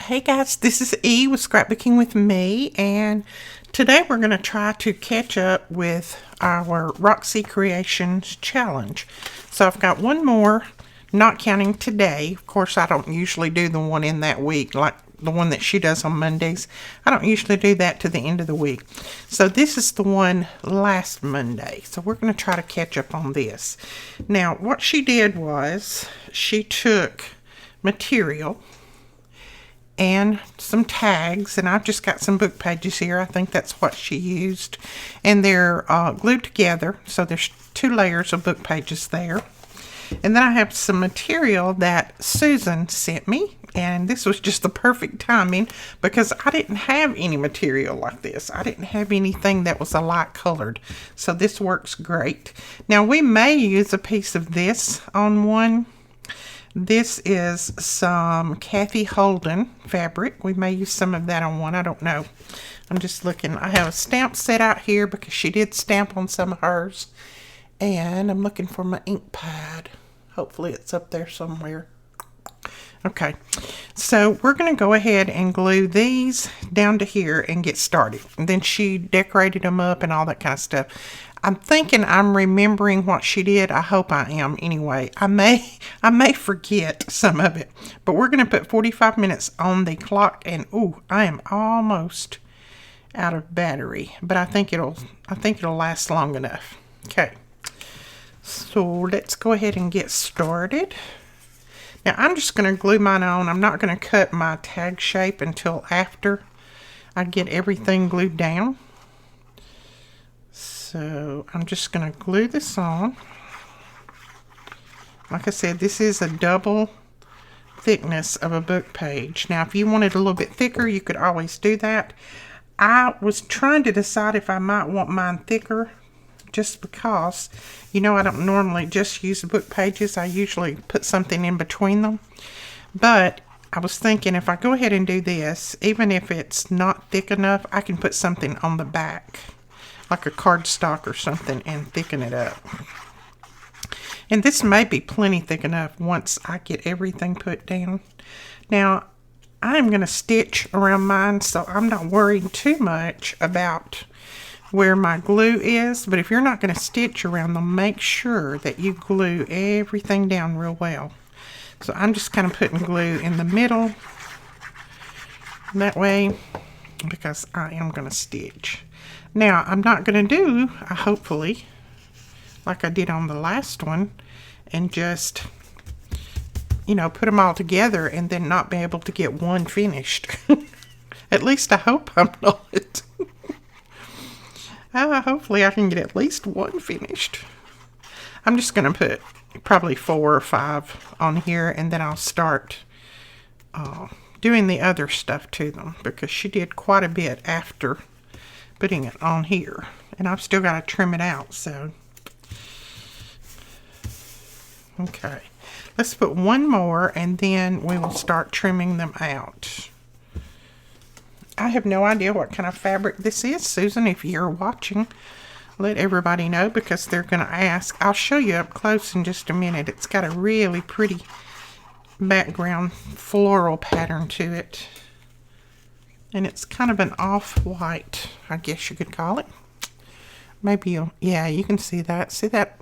Hey guys, this is E with Scrapbooking with me, and today we're going to try to catch up with our Roxy Creations challenge. So I've got one more, not counting today. Of course, I don't usually do the one in that week, like the one that she does on Mondays. I don't usually do that to the end of the week. So this is the one last Monday. So we're going to try to catch up on this. Now, what she did was she took material and some tags, and I've just got some book pages here. I think that's what she used, and they're glued together, so there's 2 layers of book pages there. And then I have some material that Susan sent me, and this was just the perfect timing because I didn't have any material like this. I didn't have anything that was a light colored, so this works great. Now we may use a piece of this on one. This is some Kathy Holden fabric. We may use some of that on one. I don't know. I'm just looking. I have a stamp set out here because she did stamp on some of hers. And I'm looking for my ink pad. Hopefully it's up there somewhere. Okay. So we're going to go ahead and glue these down to here and get started. And then she decorated them up and all that kind of stuff. I'm thinking I'm remembering what she did. I hope I am anyway. I may forget some of it. But we're going to put 45 minutes on the clock, and ooh, I am almost out of battery, but I think it'll last long enough. Okay. So let's go ahead and get started. Now I'm just going to glue mine on. I'm not going to cut my tag shape until after I get everything glued down. So I'm just going to glue this on. Like I said, this is a double thickness of a book page. Now, if you wanted a little bit thicker, you could always do that. I was trying to decide if I might want mine thicker, just because, you know, I don't normally just use book pages. I usually put something in between them. But I was thinking if I go ahead and do this, even if it's not thick enough, I can put something on the back, like a cardstock or something, and thicken it up. And this may be plenty thick enough once I get everything put down. Now, I'm going to stitch around mine, so I'm not worrying too much about where my glue is. But if you're not going to stitch around them, make sure that you glue everything down real well. So I'm just kind of putting glue in the middle that way because I am going to stitch. Now, I'm not going to do, hopefully, like I did on the last one, and just, you know, put them all together and then not be able to get one finished. At least I hope I'm not. Hopefully I can get at least one finished. I'm just going to put probably 4 or 5 on here, and then I'll start doing the other stuff to them, because she did quite a bit after putting it on here, and I've still got to trim it out. So okay, let's put one more and then we will start trimming them out. I have no idea what kind of fabric this is, Susan. If you're watching, let everybody know, because they're going to ask. I'll show you up close in just a minute. It's got a really pretty background floral pattern to it. And it's kind of an off-white, I guess you could call it. Maybe, yeah, you can see that. See that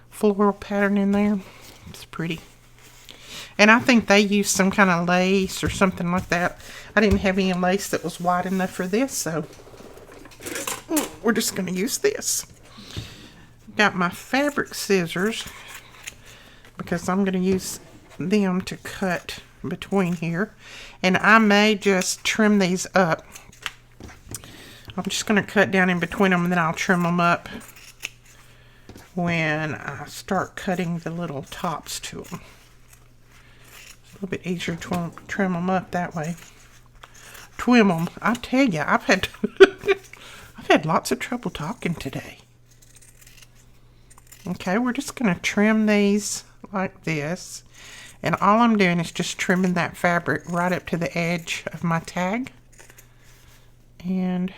floral pattern in there? It's pretty. And I think they used some kind of lace or something like that. I didn't have any lace that was wide enough for this, so we're just going to use this. Got my fabric scissors, because I'm going to use them to cut between here, and I may just trim these up. I'm just going to cut down in between them, and then I'll trim them up when I start cutting the little tops to them. It's a little bit easier to trim them up that way. Twim them. I tell you, I've had lots of trouble talking today. Okay, we're just going to trim these like this. And all I'm doing is just trimming that fabric right up to the edge of my tag. And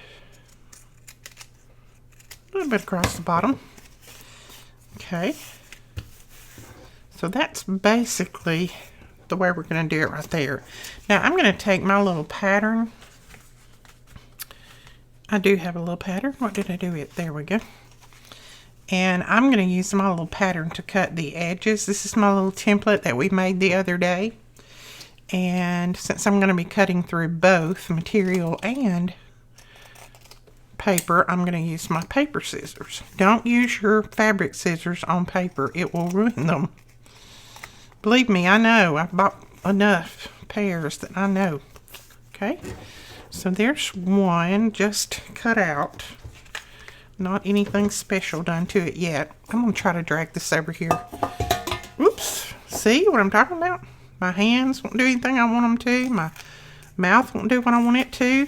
a little bit across the bottom. Okay. So that's basically the way we're going to do it right there. Now I'm going to take my little pattern. I do have a little pattern. What did I do with? There we go. And I'm going to use my little pattern to cut the edges. This is my little template that we made the other day. And since I'm going to be cutting through both material and paper, I'm going to use my paper scissors. Don't use your fabric scissors on paper. It will ruin them. Believe me, I know. I've bought enough pairs that I know. Okay, so there's one just cut out. Not anything special done to it yet. I'm going to try to drag this over here. Oops. See what I'm talking about? My hands won't do anything I want them to. My mouth won't do what I want it to.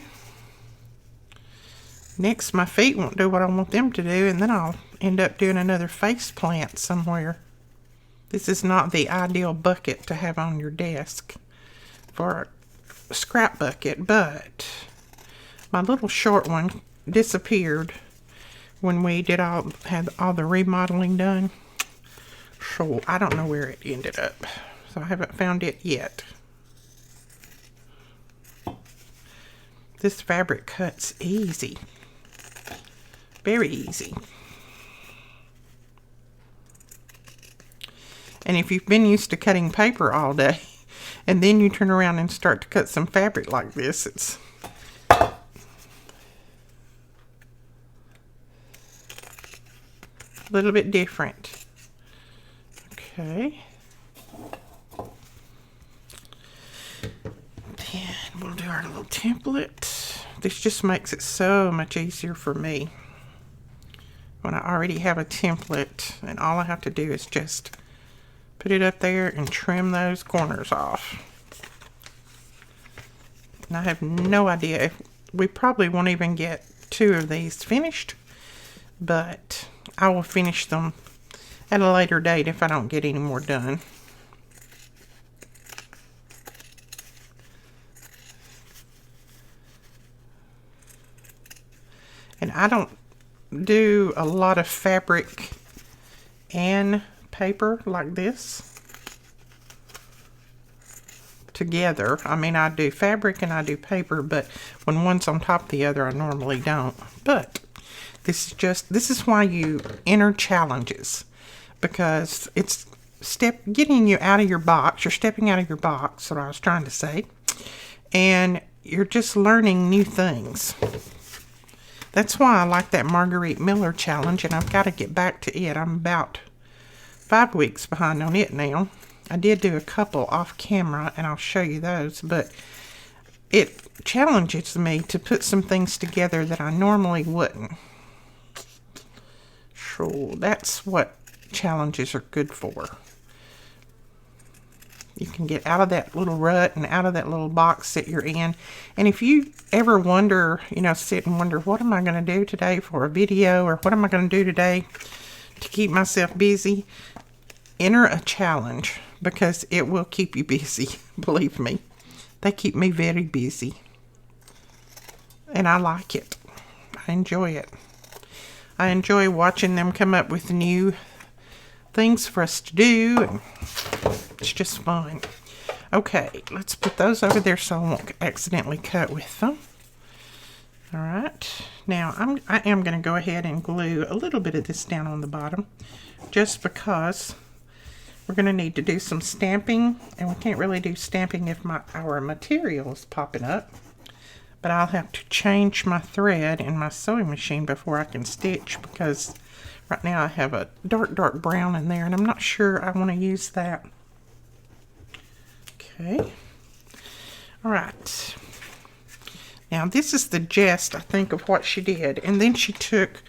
Next, my feet won't do what I want them to do, and then I'll end up doing another face plant somewhere. This is not the ideal bucket to have on your desk for a scrap bucket, but my little short one disappeared when we had all the remodeling done. So I don't know where it ended up. So I haven't found it yet. This fabric cuts easy. Very easy. And if you've been used to cutting paper all day, and then you turn around and start to cut some fabric like this, it's a little bit different. Okay. Then we'll do our little template. This just makes it so much easier for me when I already have a template and all I have to do is just put it up there and trim those corners off. And I have no idea if we probably won't even get 2 of these finished, but I will finish them at a later date if I don't get any more done. And I don't do a lot of fabric and paper like this together. I mean, I do fabric and I do paper, but when one's on top of the other, I normally don't. But this is why you enter challenges, because it's getting you out of your box. You're stepping out of your box, what I was trying to say, and you're just learning new things. That's why I like that Marguerite Miller challenge, and I've got to get back to it. I'm about 5 weeks behind on it now. I did do a couple off camera, and I'll show you those, but it challenges me to put some things together that I normally wouldn't. So that's what challenges are good for. You can get out of that little rut and out of that little box that you're in. And if you ever wonder, sit and wonder, what am I going to do today for a video? Or what am I going to do today to keep myself busy? Enter a challenge, because it will keep you busy. Believe me. They keep me very busy. And I like it. I enjoy it. I enjoy watching them come up with new things for us to do, and it's just fun. Okay, let's put those over there so I won't accidentally cut with them. All right, now I am going to go ahead and glue a little bit of this down on the bottom, just because we're going to need to do some stamping, and we can't really do stamping if our material is popping up. But I'll have to change my thread in my sewing machine before I can stitch, because right now I have a dark brown in there, and I'm not sure I want to use that. Okay. All right. Now this is the gist, I think, of what she did. And then she took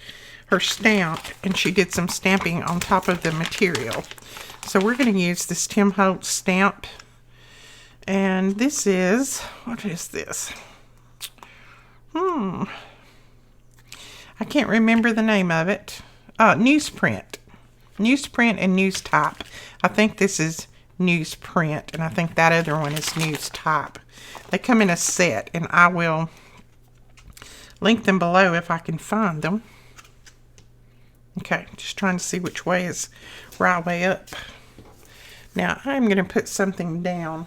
her stamp and she did some stamping on top of the material. So we're going to use this Tim Holtz stamp. And this is, what is this? I can't remember the name of it. Newsprint. Newsprint and news type. I think this is newsprint, and I think that other one is news type. They come in a set, and I will link them below if I can find them. Okay, just trying to see which way is right way up. Now I'm going to put something down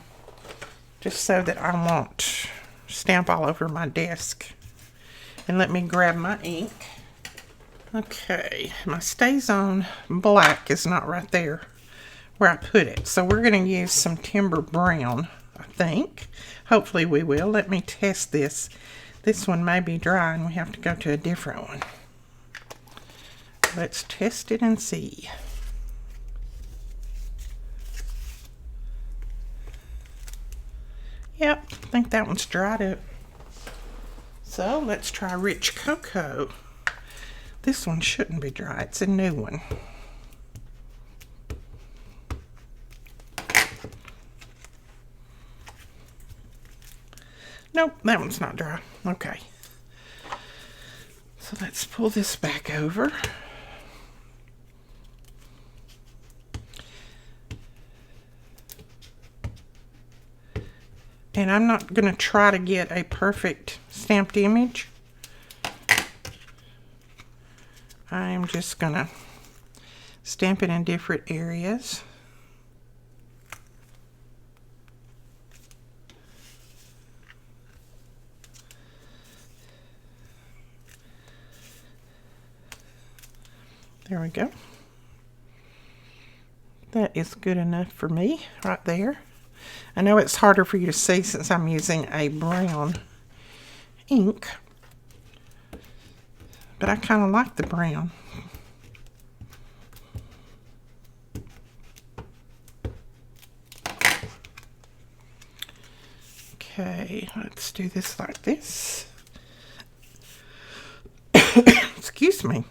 just so that I won't stamp all over my desk. And let me grab my ink. Okay, my StazOn black is not right there where I put it. So we're going to use some Timber Brown, I think. Hopefully we will. Let me test this. This one may be dry and we have to go to a different one. Let's test it and see. Yep, I think that one's dried up. So let's try Rich Cocoa. This one shouldn't be dry. It's a new one. Nope, that one's not dry. Okay. So let's pull this back over. And I'm not going to try to get a perfect stamped image. I'm just going to stamp it in different areas. There we go. That is good enough for me right there. I know it's harder for you to see since I'm using a brown ink, but I kind of like the brown. Okay, let's do this like this. Excuse me.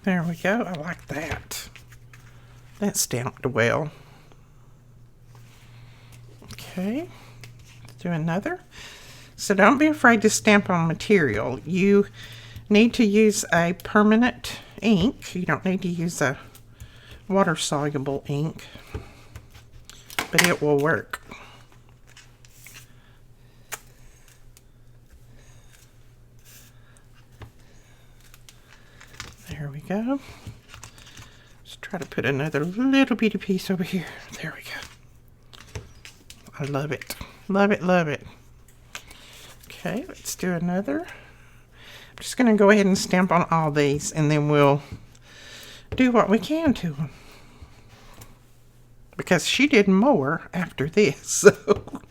There we go. I like that. That stamped well. Okay, let's do another. So don't be afraid to stamp on material. You need to use a permanent ink. You don't need to use a water-soluble ink, but it will work. There we go. Let's try to put another little bitty piece over here. There we go. I love it. Love it, love it. Okay, let's do another. I'm just going to go ahead and stamp on all these, and then we'll do what we can to them. Because she did more after this, so...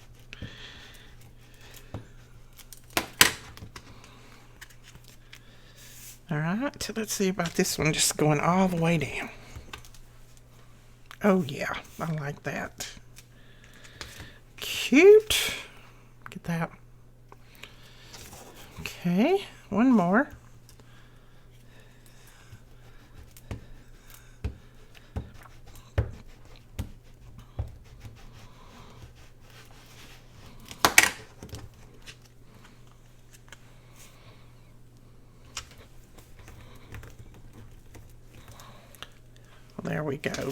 Alright, let's see about this one just going all the way down. Oh yeah, I like that. Cute. Get that. Okay, one more. There we go.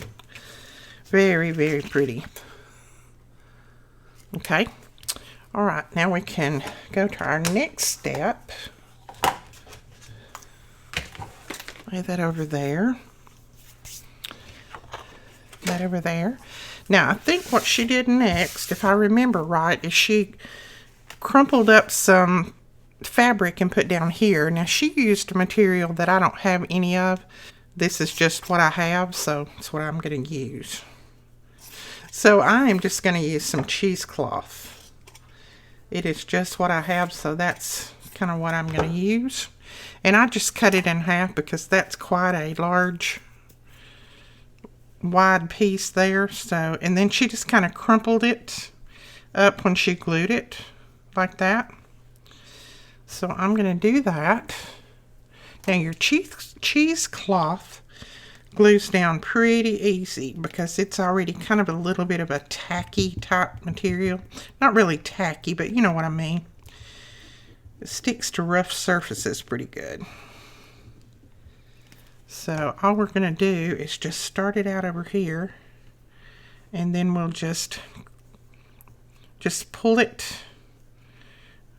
Very, very pretty. Okay. All right, now we can go to our next step. Lay that over there. That over there. Now, I think what she did next, if I remember right, is she crumpled up some fabric and put down here. Now, she used a material that I don't have any of. This is just what I have, so it's what I'm going to use. So I am just going to use some cheesecloth. It is just what I have, so that's kind of what I'm going to use. And I just cut it in half because that's quite a large, wide piece there. So, and then she just kind of crumpled it up when she glued it, like that. So I'm going to do that. Now your cheesecloth glues down pretty easy because it's already kind of a little bit of a tacky type material. Not really tacky, but you know what I mean. It sticks to rough surfaces pretty good. So all we're going to do is just start it out over here, and then we'll just pull it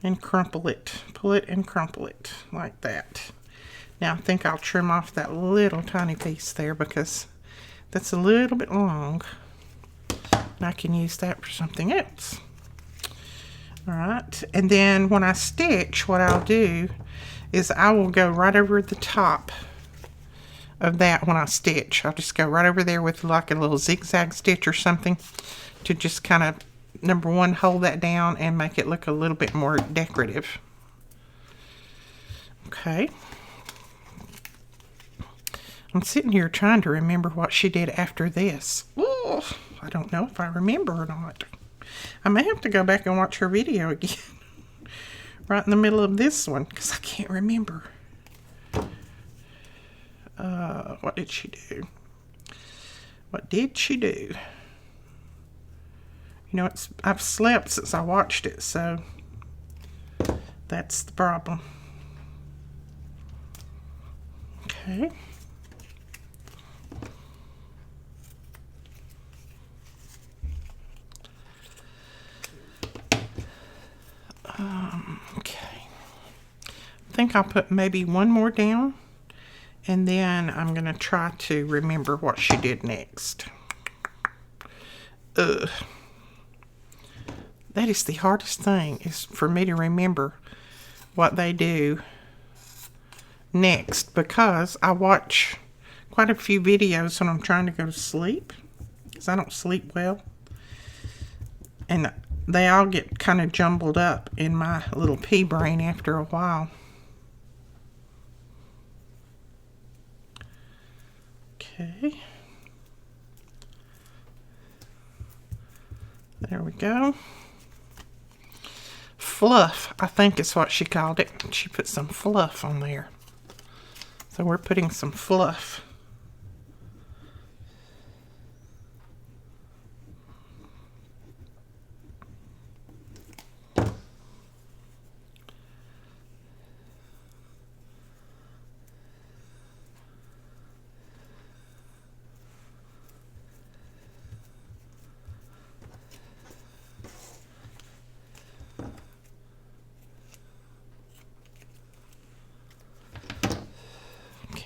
and crumple it. Pull it and crumple it like that. Now I think I'll trim off that little tiny piece there because that's a little bit long. And I can use that for something else. Alright, and then when I stitch, what I'll do is I will go right over the top of that when I stitch. I'll just go right over there with like a little zigzag stitch or something to just kind of, number one, hold that down and make it look a little bit more decorative. Okay. I'm sitting here trying to remember what she did after this. Oh, I don't know if I remember or not. I may have to go back and watch her video again. Right in the middle of this one, because I can't remember. What did she do? What did she do? You know, I've slept since I watched it, so that's the problem. Okay. Okay. I think I'll put maybe one more down, and then I'm going to try to remember what she did next. That is the hardest thing, is for me to remember what they do next, because I watch quite a few videos when I'm trying to go to sleep, because I don't sleep well, and they all get kind of jumbled up in my little pea brain after a while. Okay. There we go. Fluff, I think is what she called it. She put some fluff on there. So we're putting some fluff.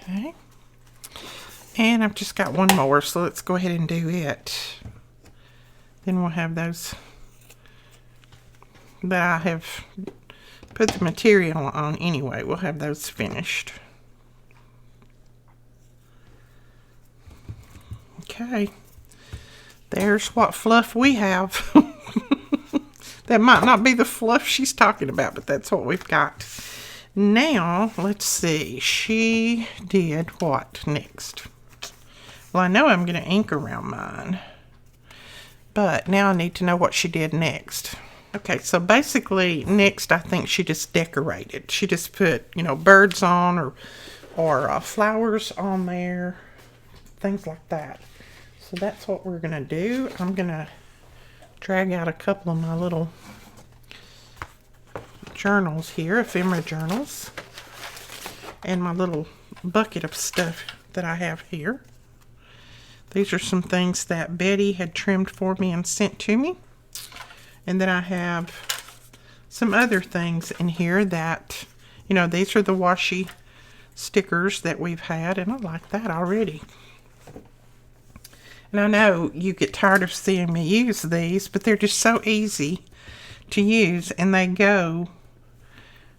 Okay, and I've just got one more, so let's go ahead and do it. Then we'll have those that I have put the material on anyway. We'll have those finished. Okay, there's what fluff we have. That might not be the fluff she's talking about, but that's what we've got. Now, let's see, she did what next? Well, I know I'm going to ink around mine, but now I need to know what she did next. Okay, so basically, next I think she just decorated. She just put, you know, birds on or flowers on there, things like that. So that's what we're going to do. I'm going to drag out a couple of my little journals here, ephemera journals, and my little bucket of stuff that I have here. These are some things that Betty had trimmed for me and sent to me, and then I have some other things in here that, you know, these are the washi stickers that we've had, and I like that already. And I know you get tired of seeing me use these, but they're just so easy to use, and they go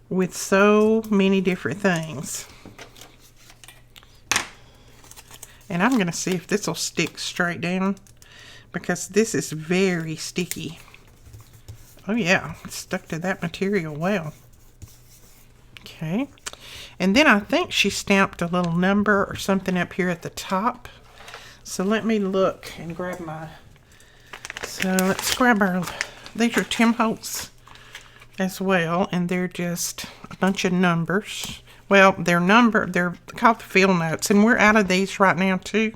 with so many different things. And I'm going to see if this will stick straight down, because this is very sticky. Oh yeah, it stuck to that material well. Okay. And then I think she stamped a little number or something up here at the top. So let me look and grab my... So let's grab our... These are Tim Holtz as well, and they're just a bunch of numbers. Well, they're called the field notes, and we're out of these right now too.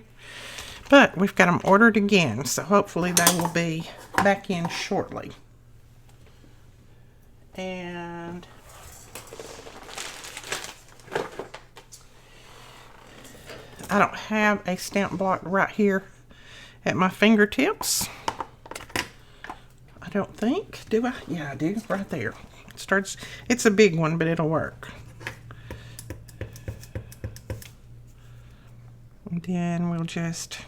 But we've got them ordered again, so hopefully they will be back in shortly. And I don't have a stamp block right here at my fingertips. I don't think. Do I? Yeah, I do. Right there. It's a big one, but it'll work. And then we'll just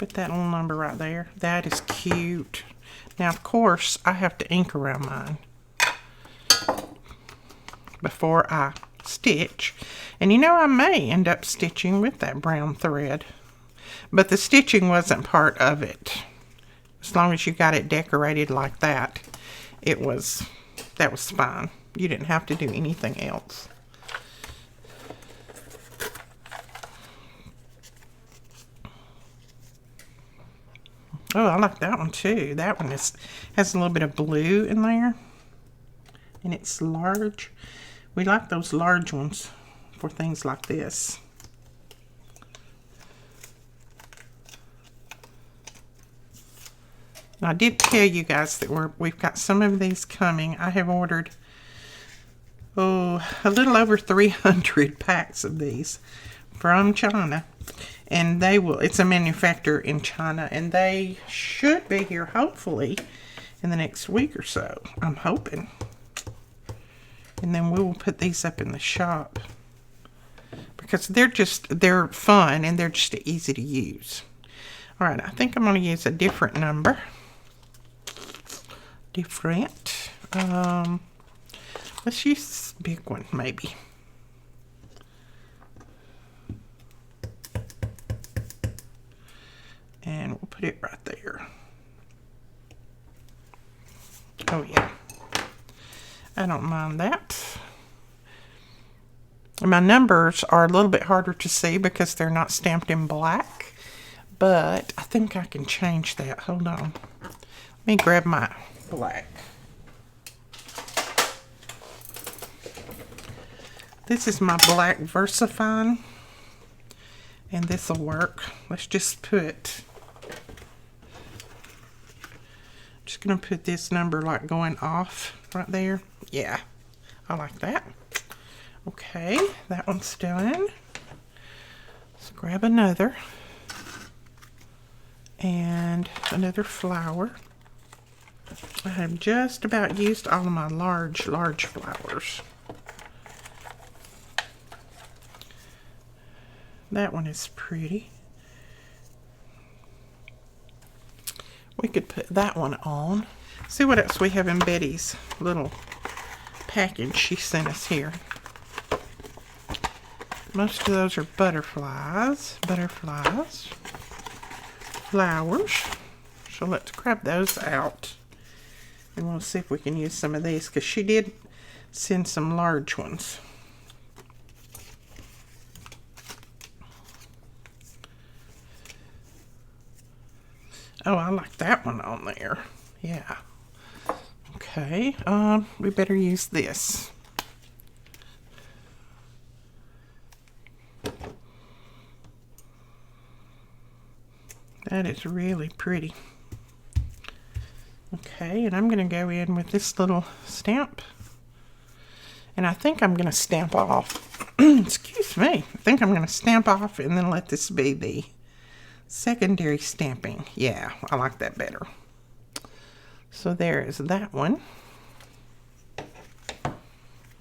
Put that little number right there. That is cute. Now, of course, I have to ink around mine before I stitch. And you know, I may end up stitching with that brown thread. But the stitching wasn't part of it. As long as you got it decorated like that, that was fine. You didn't have to do anything else. Oh, I like that one too. That one has a little bit of blue in there. And it's large. We like those large ones for things like this. I did tell you guys that we've got some of these coming. I have ordered, a little over 300 packs of these from China. And it's a manufacturer in China, and they should be here hopefully in the next week or so. I'm hoping. And then we will put these up in the shop because they're fun and they're just easy to use. All right, I think I'm going to use a different number. Let's use this big one maybe. And we'll put it right there. Oh yeah, I don't mind that. And my numbers are a little bit harder to see because they're not stamped in black, but I think I can change that. Hold on. Let me grab my black. This is my black VersaFine, and this will work. Let's just put, just gonna put this number like going off right there. Yeah, I like that. Okay, that one's done. Let's grab another. And another flower. I have just about used all of my large flowers. That one is pretty. We could put that one on. See what else we have in Betty's little package she sent us here. Most of those are butterflies, flowers. So let's grab those out. And we'll see if we can use some of these, because she did send some large ones. Oh, I like that one on there. Yeah. Okay, we better use this. That is really pretty. Okay, and I'm going to go in with this little stamp. And I think I'm going to stamp off. Excuse me. I think I'm going to stamp off and then let this be the secondary stamping. Yeah, I like that better. So there is that one.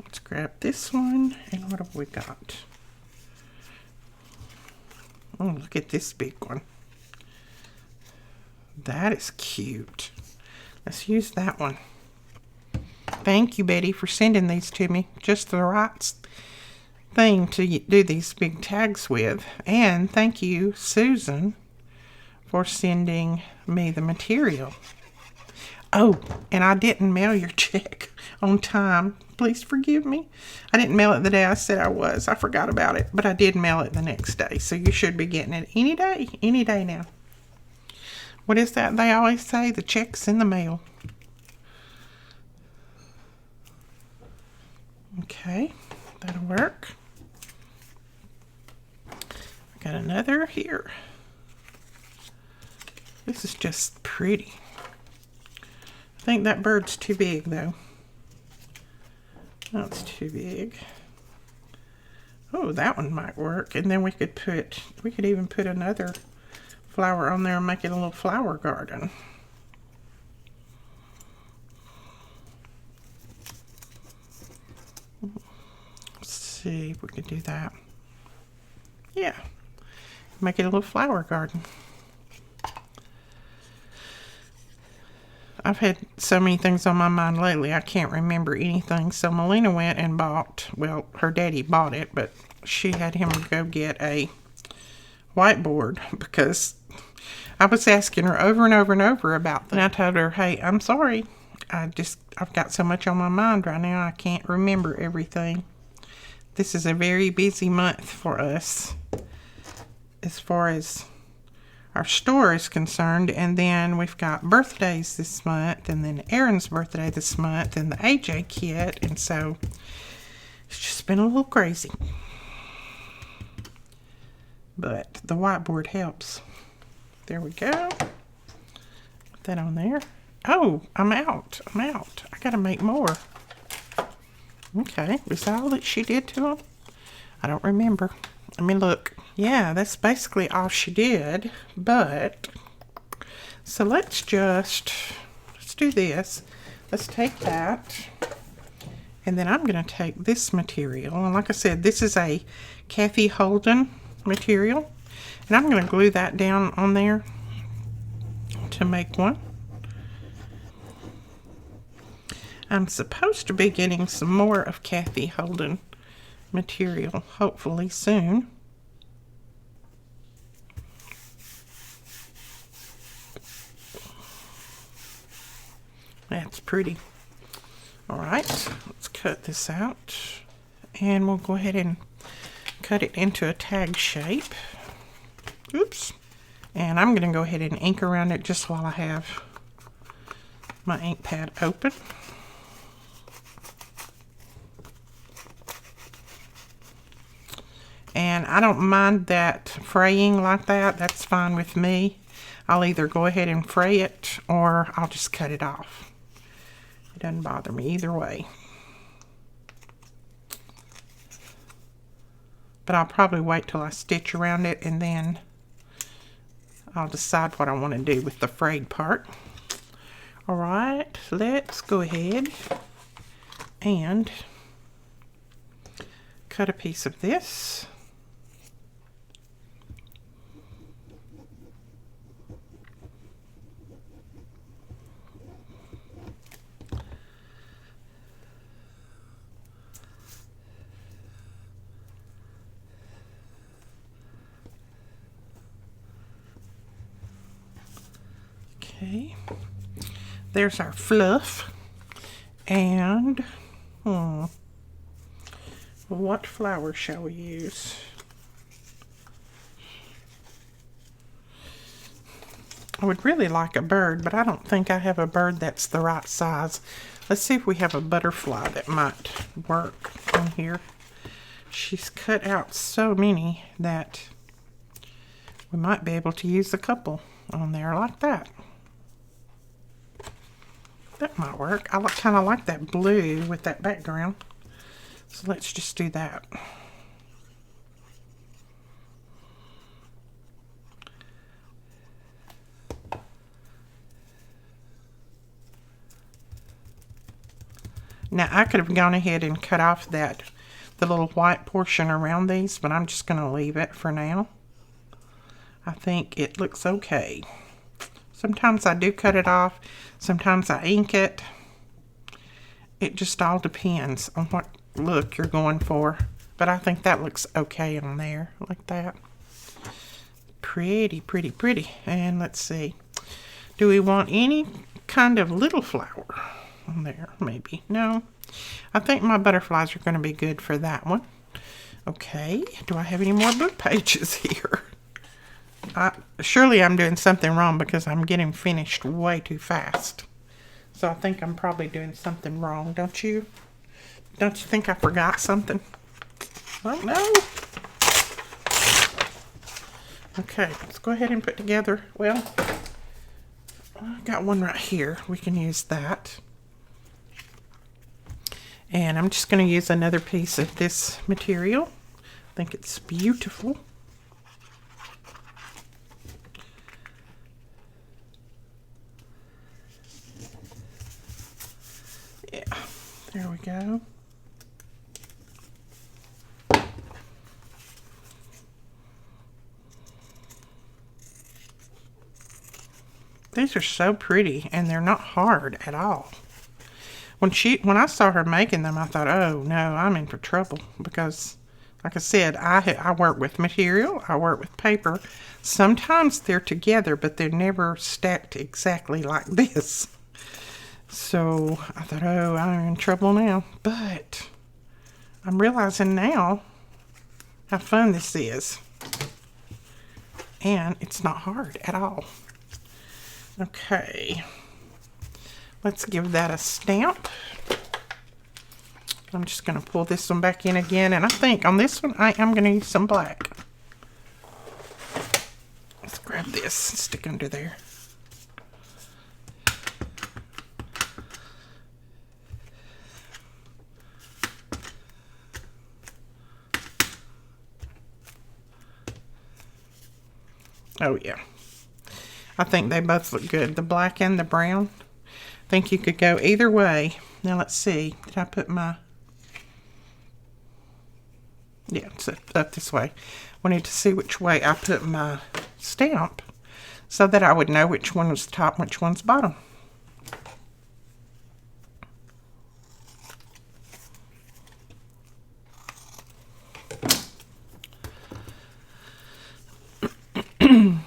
Let's grab this one. And what have we got? Oh, look at this big one. That is cute. Let's use that one. Thank you, Betty, for sending these to me. Just the right thing to do these big tags with. And thank you, Susan, for sending me the material. Oh, and I didn't mail your check on time. Please forgive me. I didn't mail it the day I said I was. I forgot about it, but I did mail it the next day. So you should be getting it any day now. What is that they always say? The check's in the mail. Okay, that'll work. I got another here. This is just pretty. I think that bird's too big though. That's too big. Oh, that one might work. And then we could even put another flower on there and make it a little flower garden. Let's see if we could do that. Yeah, make it a little flower garden. I've had so many things on my mind lately, I can't remember anything. So Melina went and bought, well, her daddy bought it, but she had him go get a whiteboard because I was asking her over and over and over about that. And I told her, hey, I'm sorry. I've got so much on my mind right now, I can't remember everything. This is a very busy month for us as far as our store is concerned, and then we've got birthdays this month, and then Aaron's birthday this month, and the AJ kit, and so it's just been a little crazy. But the whiteboard helps. There we go. Put that on there. Oh, I'm out. I gotta make more. Okay, is that all that she did to them? I don't remember. Let me look. Yeah, that's basically all she did, but so let's do this. Let's take that, and then I'm going to take this material, and like I said, this is a Kathy Holden material, and I'm going to glue that down on there to make one. I'm supposed to be getting some more of Kathy Holden material, hopefully soon. That's pretty. All right, let's cut this out, and we'll go ahead and cut it into a tag shape. Oops. And I'm going to go ahead and ink around it just while I have my ink pad open. And I don't mind that fraying like that. That's fine with me. I'll either go ahead and fray it or I'll just cut it off. It doesn't bother me either way. But I'll probably wait till I stitch around it, and then I'll decide what I want to do with the frayed part. Alright, let's go ahead and cut a piece of this. Okay, there's our fluff, and what flower shall we use? I would really like a bird, but I don't think I have a bird that's the right size. Let's see if we have a butterfly that might work on here. She's cut out so many that we might be able to use a couple on there like that. That might work. I kind of like that blue with that background. So let's just do that. Now I could have gone ahead and cut off the little white portion around these, but I'm just going to leave it for now. I think it looks okay. Sometimes I do cut it off. Sometimes I ink it. It just all depends on what look you're going for. But I think that looks okay on there, like that. Pretty, pretty, pretty. And let's see. Do we want any kind of little flower on there? Maybe. No. I think my butterflies are going to be good for that one. Okay. Do I have any more book pages here? Surely I'm doing something wrong because I'm getting finished way too fast. So I think I'm probably doing something wrong, don't you? Don't you think I forgot something? Oh, no. Okay, let's go ahead and put together, well, I got one right here. We can use that. And I'm just going to use another piece of this material. I think it's beautiful. Yeah, there we go. These are so pretty, and they're not hard at all. When I saw her making them, I thought, oh no, I'm in for trouble, because like I said, I work with material, I work with paper. Sometimes they're together, but they're never stacked exactly like this. So I thought, oh, I'm in trouble now. But I'm realizing now how fun this is. And it's not hard at all. Okay. Let's give that a stamp. I'm just going to pull this one back in again. And I think on this one, I am going to use some black. Let's grab this and stick under there. Oh, yeah. I think they both look good. The black and the brown. I think you could go either way. Now, let's see. Did I put my... Yeah, it's up this way. We need to see which way I put my stamp so that I would know which one was top and which one's bottom.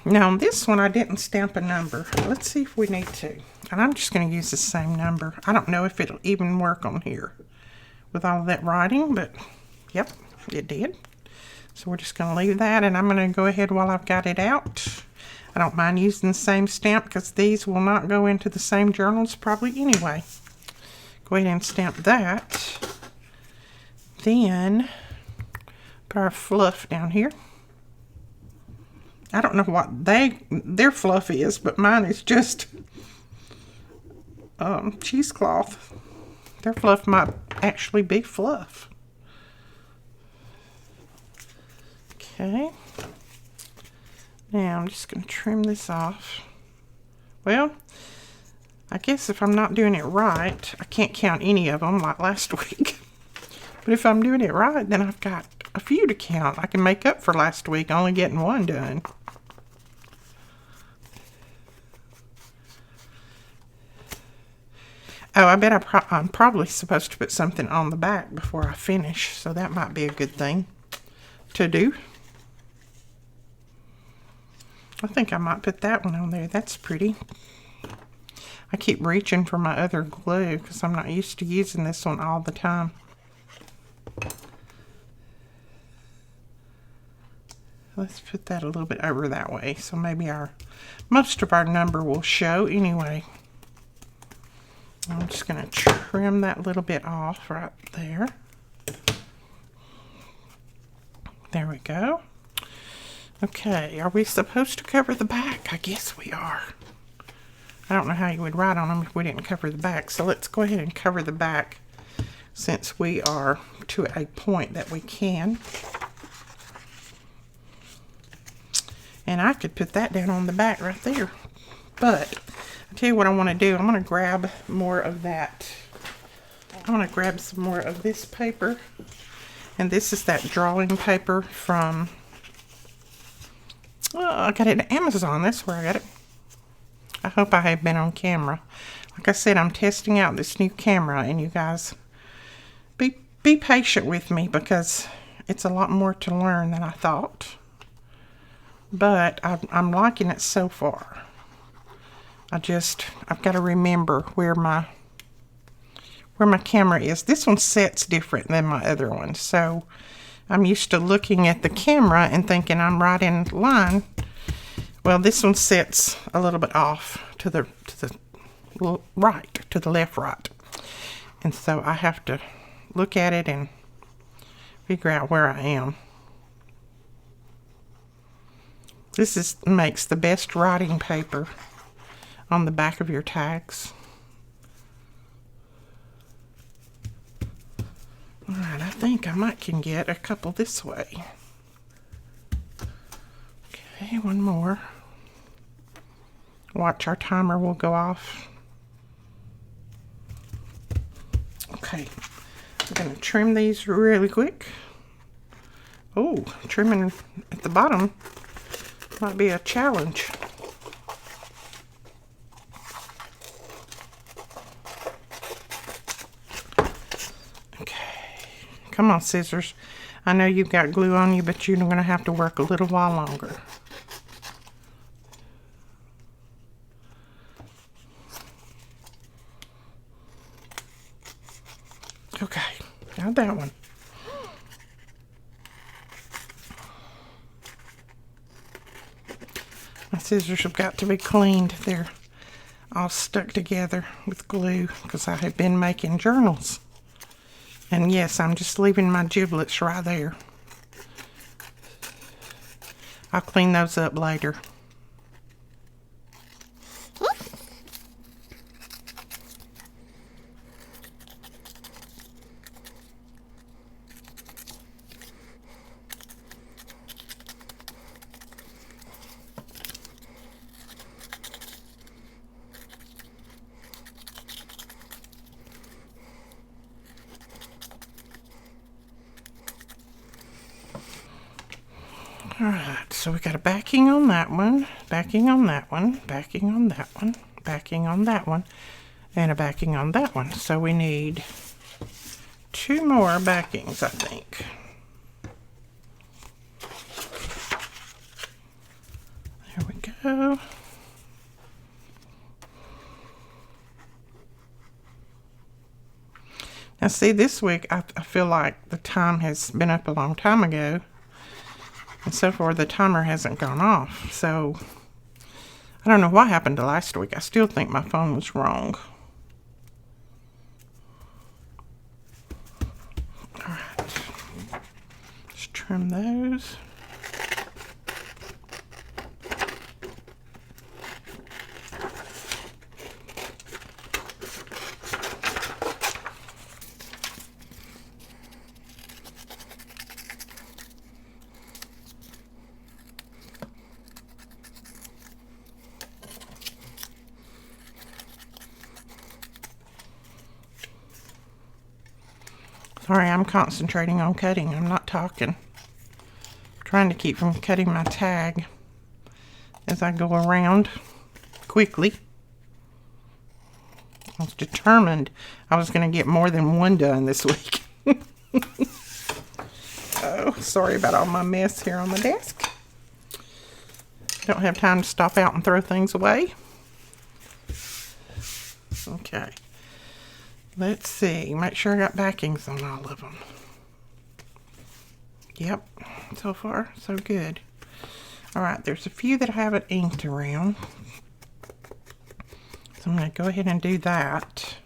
Now, on this one, I didn't stamp a number. Let's see if we need to. And I'm just going to use the same number. I don't know if it'll even work on here with all that writing, but yep, it did. So we're just going to leave that, and I'm going to go ahead while I've got it out. I don't mind using the same stamp because these will not go into the same journals probably anyway. Go ahead and stamp that. Then put our fluff down here. I don't know what their fluff is, but mine is just cheesecloth. Their fluff might actually be fluff. Okay. Now I'm just going to trim this off. Well, I guess if I'm not doing it right, I can't count any of them like last week. But if I'm doing it right, then I've got a few to count. I can make up for last week only getting one done. Oh, I bet I'm probably supposed to put something on the back before I finish, so that might be a good thing to do. I think I might put that one on there. That's pretty. I keep reaching for my other glue because I'm not used to using this one all the time. Let's put that a little bit over that way, so maybe most of our number will show anyway. I'm just going to trim that little bit off right there. There we go. Okay, are we supposed to cover the back? I guess we are. I don't know how you would write on them if we didn't cover the back. So let's go ahead and cover the back since we are to a point that we can. And I could put that down on the back right there. But I'll tell you what I want to do. I'm going to grab more of that. I'm going to grab some more of this paper. And this is that drawing paper from, I got it at Amazon. That's where I got it. I hope I have been on camera. Like I said, I'm testing out this new camera, and you guys be patient with me because it's a lot more to learn than I thought. But I'm liking it so far. I've got to remember where my camera is. This one sets different than my other one, so I'm used to looking at the camera and thinking I'm right in line. Well, this one sets a little bit off to the right, to the left right, and so I have to look at it and figure out where I am. This makes the best writing paper on the back of your tags. Alright, I think I can get a couple this way. Okay, one more. Watch, our timer will go off. Okay, I'm going to trim these really quick. Oh, trimming at the bottom might be a challenge. Come on, scissors. I know you've got glue on you, but you're going to have to work a little while longer. Okay, got that one. My scissors have got to be cleaned. They're all stuck together with glue because I have been making journals. And yes, I'm just leaving my giblets right there. I'll clean those up later. Alright, so we got a backing on that one, backing on that one, backing on that one, backing on that one, and a backing on that one. So we need 2 more backings, I think. There we go. Now see, this week I feel like the time has been up a long time ago. And so far, the timer hasn't gone off. So, I don't know what happened to last week. I still think my phone was wrong. Alright. Just trim those. Sorry, I'm concentrating on cutting. I'm not talking. I'm trying to keep from cutting my tag as I go around quickly. I was determined I was going to get more than one done this week. Oh, sorry about all my mess here on the desk. Don't have time to stop out and throw things away. Okay. Let's see. Make sure I got backings on all of them. Yep. So far, so good. Alright, there's a few that I haven't inked around. So I'm going to go ahead and do that.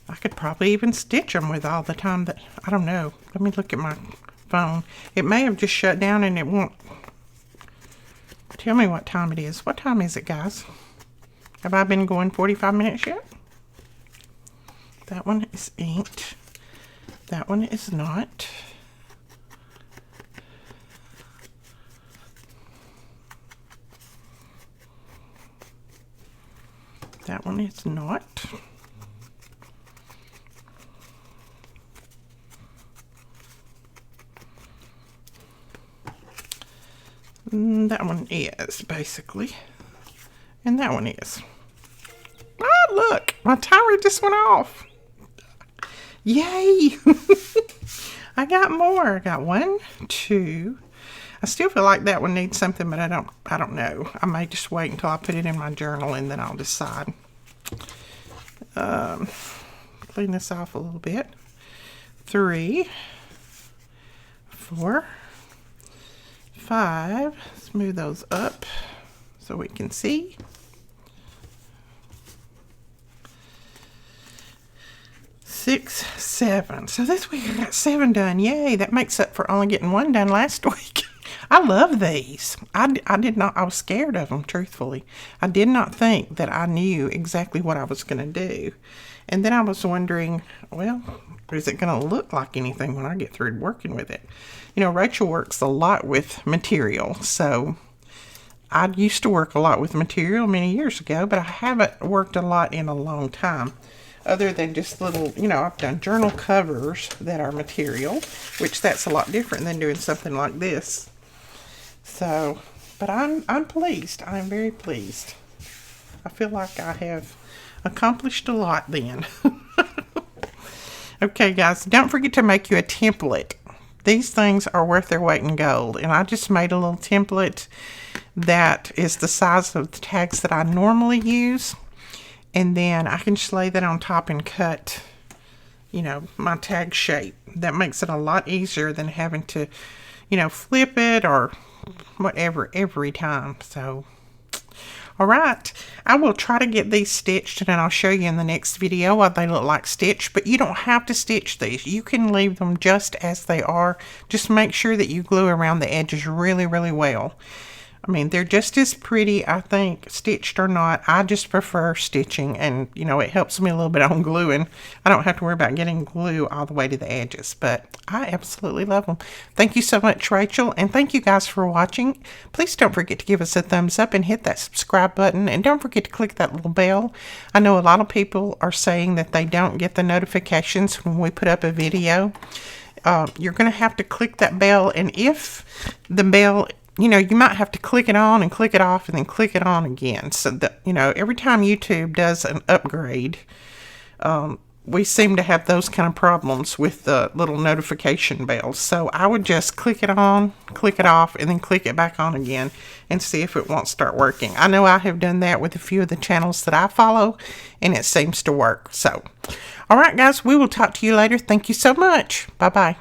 I could probably even stitch them with all the time that... I don't know. Let me look at my phone. It may have just shut down and it won't... Tell me what time it is. What time is it, guys? Have I been going 45 minutes yet? That one is inked. That one is not. That one is not. That one is, basically. And that one is. Oh, look! My timer just went off. Yay! I got more. I got 1, 2. I still feel like that one needs something, but I don't know. I may just wait until I put it in my journal and then I'll decide. Clean this off a little bit. 3, 4, 5. Smooth those up so we can see. 6, 7. So this week I got 7 done. Yay! That makes up for only getting 1 done last week. I love these. I did not. I was scared of them, truthfully. I did not think that I knew exactly what I was going to do. And then I was wondering, well, is it going to look like anything when I get through working with it? You know, Rachel works a lot with material. So I used to work a lot with material many years ago, but I haven't worked a lot in a long time. Other than just little, you know, I've done journal covers that are material, which that's a lot different than doing something like this. So, but I'm pleased. I'm very pleased. I feel like I have accomplished a lot then. Okay, guys, don't forget to make you a template. These things are worth their weight in gold. And I just made a little template that is the size of the tags that I normally use. And then I can just lay that on top and cut, you know, my tag shape. That makes it a lot easier than having to, you know, flip it or whatever every time. So, all right, I will try to get these stitched, and I'll show you in the next video what they look like stitched. But you don't have to stitch these. You can leave them just as they are. Just make sure that you glue around the edges really, really well. I mean, they're just as pretty, I think, stitched or not. I just prefer stitching, and, you know, it helps me a little bit on gluing. I don't have to worry about getting glue all the way to the edges, but I absolutely love them. Thank you so much, Rachel, and thank you guys for watching. Please don't forget to give us a thumbs up and hit that subscribe button, and don't forget to click that little bell. I know a lot of people are saying that they don't get the notifications when we put up a video. You're going to have to click that bell, and if the bell, you know, you might have to click it on and click it off and then click it on again. So that, you know, every time YouTube does an upgrade, we seem to have those kind of problems with the little notification bells. So I would just click it on, click it off, and then click it back on again and see if it won't start working. I know I have done that with a few of the channels that I follow, and it seems to work. So, all right, guys, we will talk to you later. Thank you so much. Bye-bye.